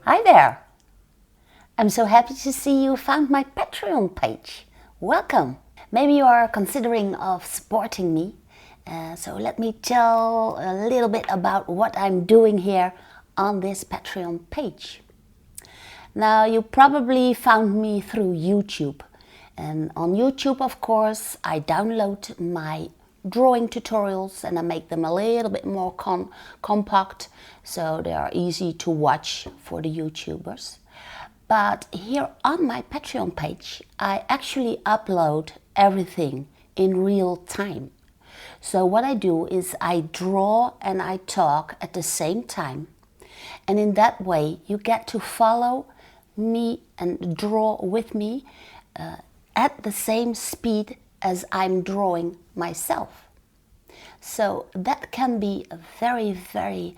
Hi there! I'm so happy to see you found my Patreon page. Welcome! Maybe you are considering of supporting me. So let me tell a little bit about what I'm doing here on this Patreon page. Now you probably found me through YouTube. And on YouTube, of course, I download my drawing tutorials and I make them a little bit more compact so they are easy to watch for the YouTubers. But here on my Patreon page, I actually upload everything in real time. So what I do is I draw and I talk at the same time. And in that way, you get to follow me and draw with me at the same speed as I'm drawing myself. So that can be very, very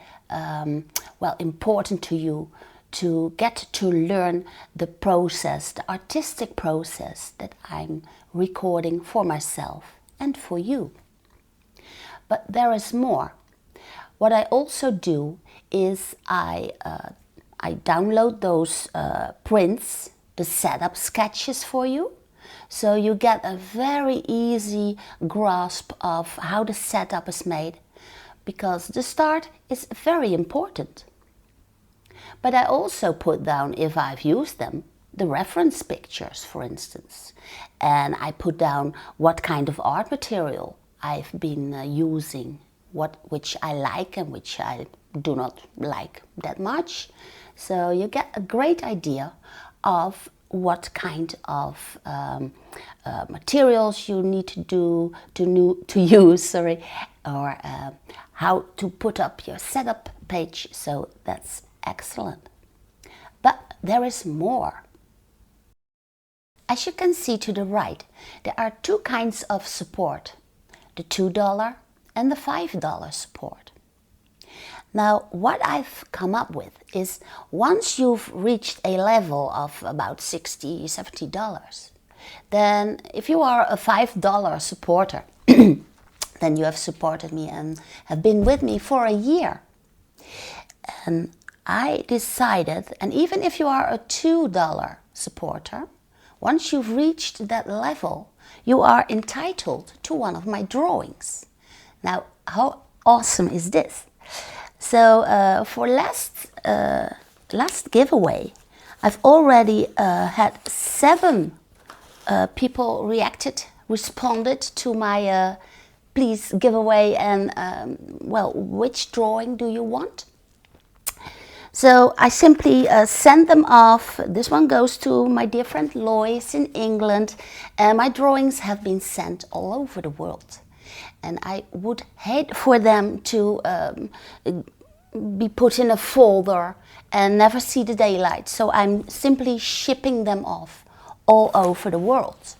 important to you to get to learn the process, the artistic process that I'm recording for myself and for you. But there is more. What I also do is I download those prints, the setup sketches for you. So you get a very easy grasp of how the setup is made, because the start is very important. But I also put down, if I've used them, the reference pictures, for instance. And I put down what kind of art material I've been using, which I like and which I do not like that much. So you get a great idea of what kind of materials you need to use, or how to put up your setup page. So that's excellent. But there is more. As you can see to the right, there are two kinds of support, the $2 and the $5 support. Now, what I've come up with is once you've reached a level of about $60, $70, then if you are a $5 supporter, then you have supported me and have been with me for a year. And I decided, and even if you are a $2 supporter, once you've reached that level, you are entitled to one of my drawings. Now, how awesome is this? So for last giveaway, I've already had 7 people responded to my please giveaway, and which drawing do you want? So I simply send them off. This one goes to my dear friend Lois in England, and my drawings have been sent all over the world. And I would hate for them to be put in a folder and never see the daylight. So I'm simply shipping them off all over the world.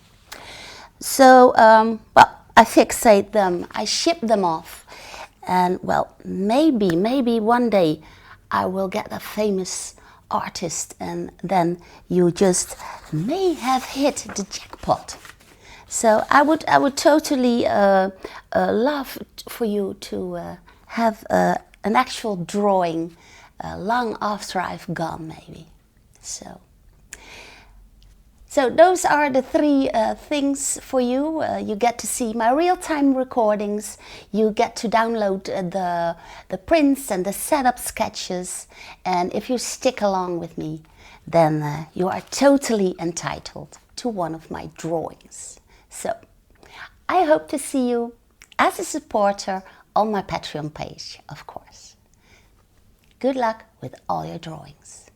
So, I fixate them, I ship them off. And maybe one day I will get a famous artist, and then you just may have hit the jackpot. So I would totally love for you to have an actual drawing long after I've gone, maybe. So those are the 3 things for you. You get to see my real-time recordings. You get to download the prints and the setup sketches. And if you stick along with me, then you are totally entitled to one of my drawings. So I hope to see you as a supporter on my Patreon page, of course. Good luck with all your drawings.